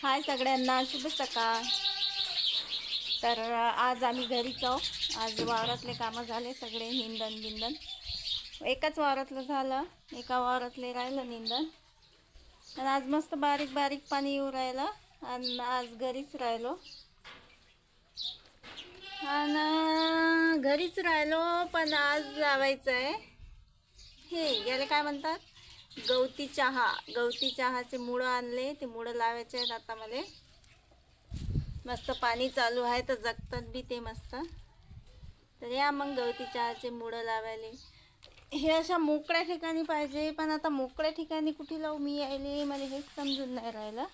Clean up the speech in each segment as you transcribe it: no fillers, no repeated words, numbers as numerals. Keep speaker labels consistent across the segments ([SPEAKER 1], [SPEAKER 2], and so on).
[SPEAKER 1] हाय सगळ्यांना, शुभ सकाळ. तर आज आम्ही घरीच आहो. आज वावरातले कामं झाले सगळे, निंदन बिंदन एकाच वावरातलं झालं, एका वावरातले राहिलं निंदन. आणि आज मस्त बारीक बारीक पाणी येऊ राहिलं आणि आज घरीच राहिलो. आणि घरीच राहिलो, पण आज लावायचं आहे हे याला काय म्हणतात, गवती चहा. गवती चहाचे मुळं आणले, ते मुळं लावायचे आहेत आता मला. मस्त पाणी चालू आहे तर जगतात बी ते मस्त. तर या मग गवती चहाचे मुळं लावायले. हे अशा मोकळ्या ठिकाणी पाहिजे, पण आता मोकळ्या ठिकाणी कुठे लावू मी यायले, मला हेच समजून नाही राहिलं.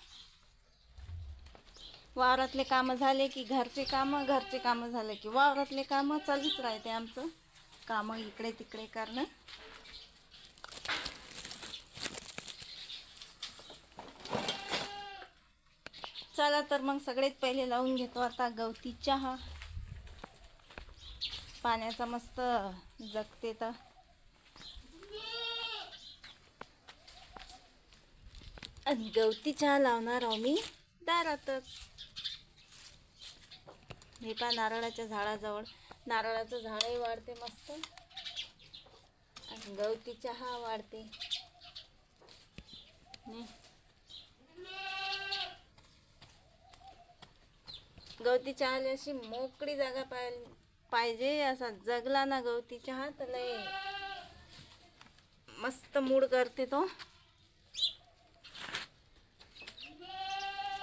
[SPEAKER 1] वावरातले कामं झाले की घरचे कामं, घरचे कामं झाले की वावरातले कामं, चालूच राहते आमचं कामं इकडे तिकडे करणं. चला तर मग सगळ्यात पहिले लावून घेतो आता गवती चहा. पाण्याचा मस्त जगते तर. आणि गवती चहा लावणार आहो मी दारातच. हे पा नारळाच्या झाडाजवळ, नारळाचं झाडही वाढते मस्त आणि गवती चहा वाढते. गवती चहाला अशी मोकळी जागा पाहिजे. असा जगला ना गवती चहा तर लय मस्त मूड करते तो.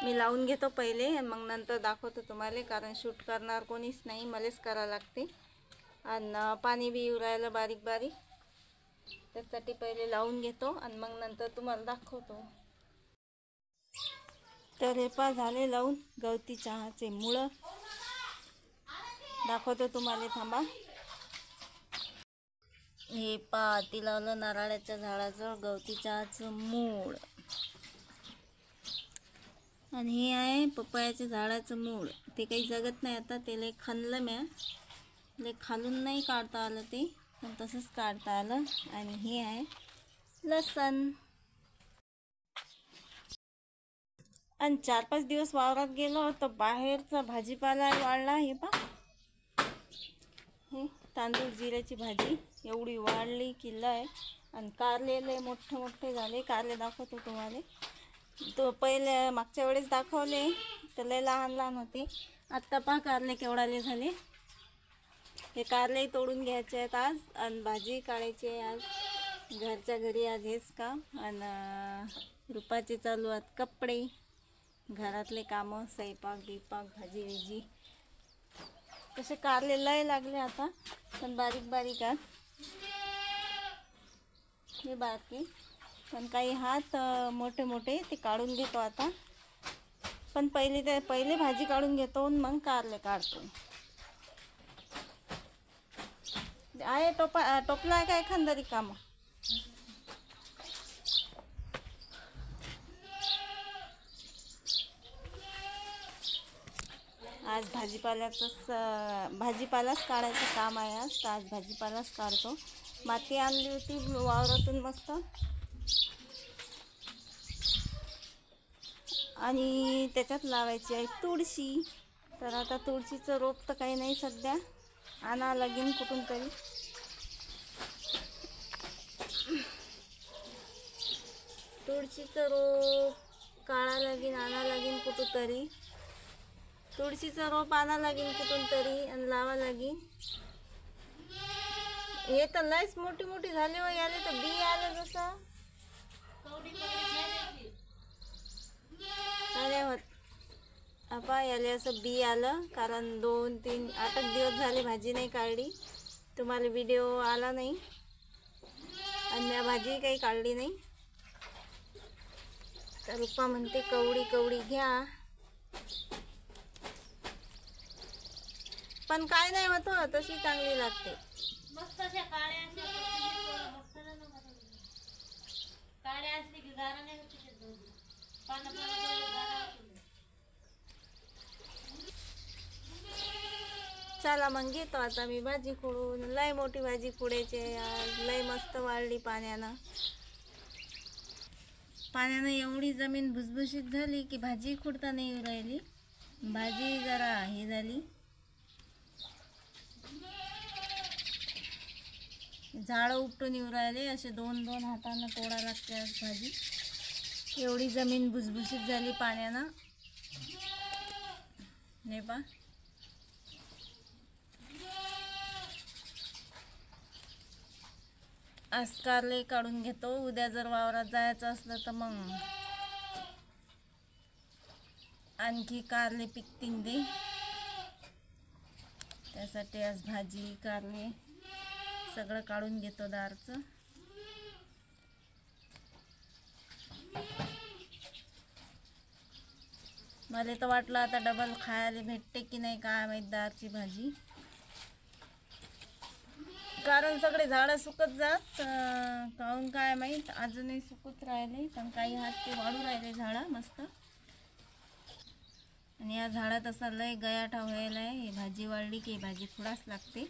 [SPEAKER 1] मी लावून घेतो पहिले आणि मग नंतर दाखवतो तुम्हाला, कारण शूट करणार कोणीच नाही, मलाच करावं लागते. आणि पाणी बी येऊ राहिलं बारीक बारीक, त्यासाठी पहिले लावून घेतो आणि मग नंतर तुम्हाला दाखवतो. तर हे पा झाले लावून गवती चहाचे मुळं, दाखवतो तुम्हाला, थांबा. हे पा ती लावलं नारळाच्या झाडाजवळ गवती चहाचं मूळ. आणि हे आहे पपयाच्या झाडाचं मूळ. ते काही जगत नाही आता, ते लय खणलं म्या, लय खालून नाही काढता आलं ते, पण तसंच काढता आलं. आणि हे आहे लसण. आणि 4-5 दिवस वावरात गेलो तर बाहेरचा भाजीपाला वाढला. हे पा, हे तांदूळ जिऱ्याची भाजी एवढी वाढली की लय. आणि कारले लय मोठे मोठे झाले. कारले दाखवतो तुम्हाला. तो पहिले मागच्या वेळेस दाखवले तर लय लहान लहान होते. आत्ता पहा कारले केवढाले झाले. हे कारले तोडून घ्यायचे आहेत आज आणि भाजी काढायची आहे आज घरच्या घरी. आज हेच काम. आणि रुपाचे चालू आहेत कपडे, घरातले कामं, स्वयंपाक बिपाक, भाजी विजी. तसे कारले लय लागले आता, पण बारीक बारीक आहेत. हे बाकी पण काही हात मोठे मोठे, ते काढून घेतो आता. पण पहिले भाजी काढून घेतो मग कारले काढतो. आहे टोपला आहे का एखादी कामं. आज भाजीपालाच काढायचं काम आहे. आज भाजीपालाच काढतो. माती आणली होती वावरातून मस्त, आणि त्याच्यात लावायची आहे तुळशी. तर आता तुळशीचं रोप तर काही नाही सध्या, आणा लागेन कुठून तरी. तुळशीचं रोप काढा लागेन, आणा लागेन कुठून तरी. तुळशीचं रोप आणा लागेल कुठून तरी आणि लावा लागेल. हे तर लयच मोठी मोठी झाली व याले तर बी आलं जसं. अरे होत आपा याले असं बी आलं, कारण 2-3-8 दिवस झाले भाजी नाही काढली. तुम्हाला व्हिडिओ आला नाही आणि मी भाजी काही काढली नाही. तर रुपा म्हणते कवडी कवडी घ्या, पण काय नाही होत, तशी चांगली लागते. मस्त अशा काळ्या असली की गारा नाही होती. चला मग घेतो आता मी भाजी खुडून. लय मोठी भाजी खुडायची आज, लय मस्त वाढली पाण्यानं. पाण्यानं एवढी जमीन भुसभुशीत झाली की भाजी खुडता नाही येऊ राहिली. भाजी जरा हे झाली, झाडं उपटून येऊ राहिले. असे 2-2 हातानं तोडा लागते आज भाजी. एवढी जमीन भुसभुशीत झाली पाण्यानं. नाही पा आज कारले काढून घेतो. उद्या जर वावरात जायचं असलं तर मग आणखी कारले पिकतील दे. त्यासाठी आज भाजी कारले सगळं काढून घेतो दारचं. मला तर वाटलं आता डबल खायला भेटते की नाही काय माहीत दारची भाजी. कारण सगळे झाडं सुकत जात, काहून काय माहीत अजूनही सुकत राहिले. पण काही हात ते वाढू राहिले झाडं मस्त. आणि या झाडात असा लय गयाठा व्हायला आहे. ही भाजी वाढली की भाजी खुडाच लागते,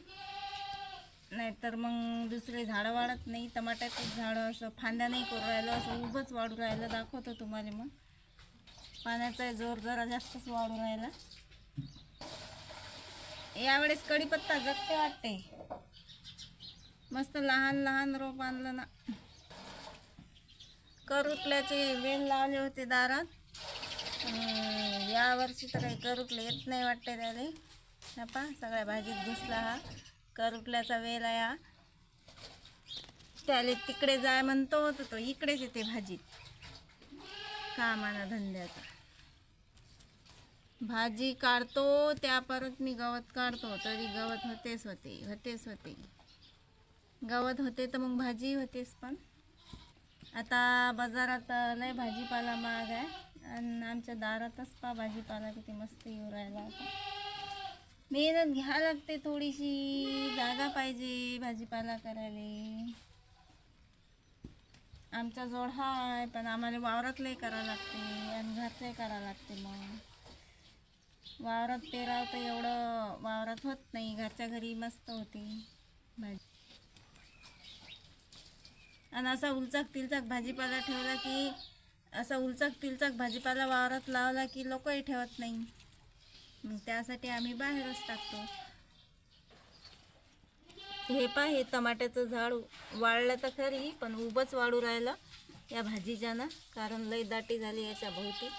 [SPEAKER 1] नाहीतर मग दुसरे झाडं वाढत नाही. टमाट्याचं झाडं असं फांद्या नाही करू राहिलं, असं उभंच वाढू राहिलं. दाखवतो तुम्हाला. मग पाण्याचा जोर जरा जास्तच वाढू राहिला. यावेळेस कढीपत्ता जगते वाटते. मस्त लहान लहान रोप आणलं ना. करुटल्याचे वेल लावले होते दारात. यावर्षी तर काही करुटले येत नाही वाटते त्याले. पा सगळ्या भाजीत घुसला हा करुटल्याचा वेल आहे. हा त्याले तिकडे जाय म्हणतो तर तो इकडेच येते भाजीत. कामाना धंद्याचा. भाजी काढतो त्या परत मी गवत काढतो तरी गवत होतेच होते. गवत होते तर मग भाजी होतेच. पण आता बाजारात लय भाजीपाला महाग आहे. आणि आमच्या दारातच पा भाजीपाला किती मस्त येऊ राहिला. आता मेहनत घ्या लागते थोडीशी. जागा पाहिजे भाजीपाला करायला. आमच्या जवळ आहे पण आम्हाला वावरातलंही करावं लागते आणि घरचंही करावं लागते. मग वावरात पेराव तर एवढं वावरात होत नाही. घरच्या घरी मस्त होते भाजी. आणि असा उलचाक तिलचाक भाजीपाला ठेवला की भाजीपाला वावरात लावला की लोकही ठेवत नाही. मग त्यासाठी आम्ही बाहेरच टाकतो. हे हे टमाट्याचं झाड वाढलं तर खरी पण उभंच वाढू राहिलं या भाजीच्यानं. कारण लई दाटी झाली याच्या भोवती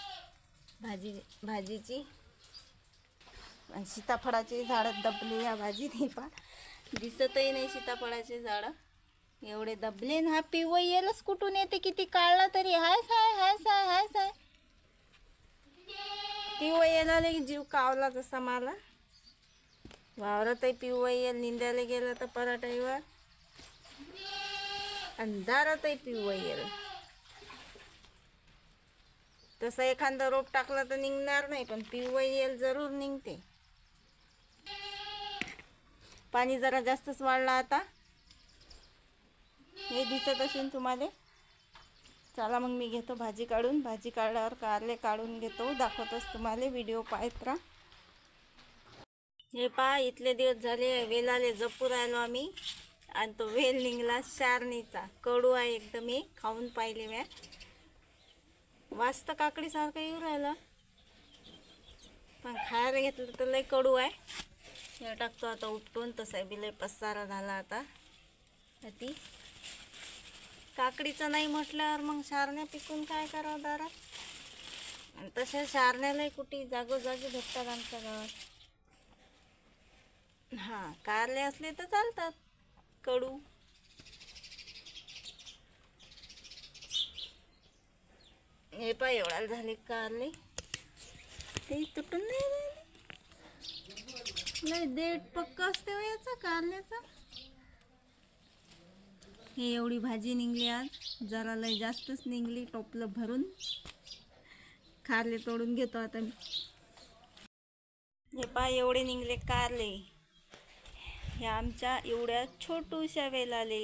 [SPEAKER 1] भाजीची. आणि सीताफळाची झाडं दबले या भाजीत. हे पा दिसतही नाही सीताफळाचे झाडं एवढे दबले. हा पिवळं येलच कुठून येते. किती काढला तरी हाय साय पिवळं येला जीव कावला जसा मला. वावरातही पिवळं येल निंद्याला गेलं तर पराठ्यावर. अंधारातही पिवळं येल. तसं एखादं रोप टाकलं तर निघणार नाही पण पिवळं येल जरूर निघते. पाणी जरा जास्तच वाढलं आता. हे दिसत असेल तुम्हाला. चला मग मी घेतो भाजी काढून. भाजी काढल्यावर कारले काढून घेतो. दाखवतोच तुम्हाला. व्हिडिओ पाहत राहा. हे पहा इथले दिवस झाले वेलाले जपू राहिलो आम्ही. आणि तो वेल निघला शारणीचा. कडू आहे एकदम. हे खाऊन पाहिले म्या. वास्त काकडीसारखं येऊ राहिला पण खायला घेतलं तर लय कडू आहे. हे टाकतो आता उपटून. तसा बी लय पसारा झाला आता. ती काकडीचं नाही म्हटल्यावर मग शारण्या पिकून काय करावं दारात. आणि तशा शारण्यालाही कुठे जागोजागी भेटतात आमच्या गावात. हां कारले असले तर चालतात कडू. हे पाय एवढा झाले कारले. ते तुटून नाही राहिले. लय देठ पक्का असते हो याचा कारल्याचा. हे एवढी भाजी निघली आज. जरा लय जास्तच निघली. टोपलं भरून कारले तोडून घेतो आता मी. हे पाय एवढे निघले कारले. हे आमच्या एवढ्या छोटूशा वेलाले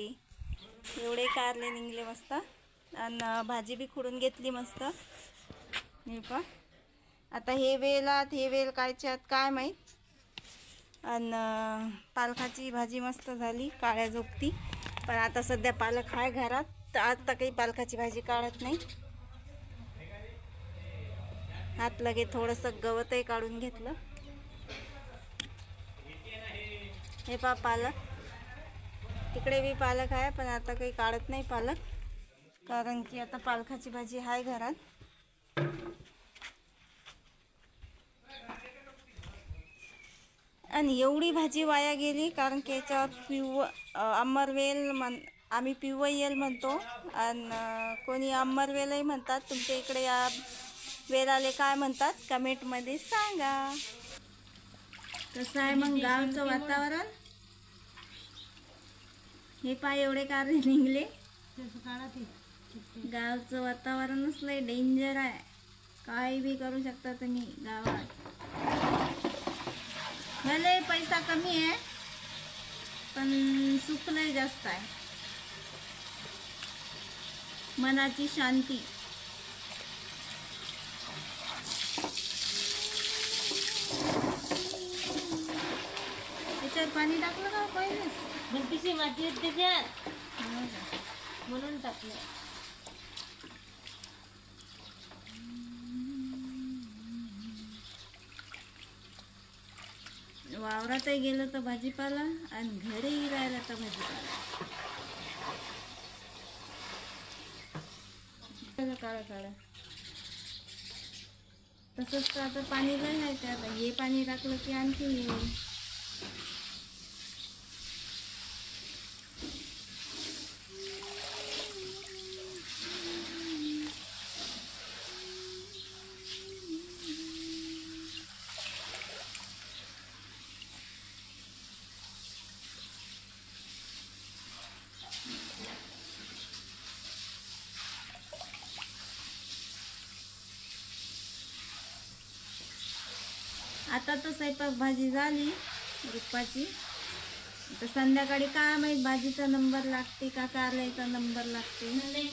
[SPEAKER 1] एवढे कारले निघले मस्त. आणि भाजी बी खुडून घेतली मस्त. हे पा आता हे वेल कायच्यात काय माहीत. आणि पालकाची भाजी मस्त झाली काळ्या जोगती. पण आता सध्या पालक आहे घरात तर आता काही पालकाची भाजी काढत नाही. हात लगे थोडंसं गवतही काढून घेतलं. हे पा पालक, तिकडे बी पालक आहे पण आता काही काढत नाही पालक, कारण की आता पालकाची भाजी आहे घरात. आणि एवढी भाजी वाया गेली कारण की याच्यावर अमरवेल आम्ही पिवळं येल म्हणतो आणि कोणी अमरवेलही म्हणतात. तुमच्या इकडे या वेलाले काय म्हणतात कमेंटमध्ये सांगा. कसं आहे मग गावचं वातावरण. हे पाय एवढे कारले निघले. गावचं वातावरणच लय डेंजर आहे. काही बी करू शकता तुम्ही गावात. भले पैसा कमी आहे पण सुख लय जास्त आहे. मनाची शांती. त्याच्यात पाणी टाकलं का पहिलेच?
[SPEAKER 2] भरतीची माती होती त्याच्यात म्हणून टाकलं.
[SPEAKER 1] वावरातही गेलं तर भाजीपाला आणि घरीही राहिला तर भाजीपाला. काळा काळा तसंच तर आता पाणी लय आहे त्यात. हे पाणी टाकलं की आणखी येईल. आता तर स्वयंपाक भाजी झाली रुपाची. तर संध्याकाळी काय माहीत भाजीचा नंबर लागते का कारल्याचा नंबर लागते.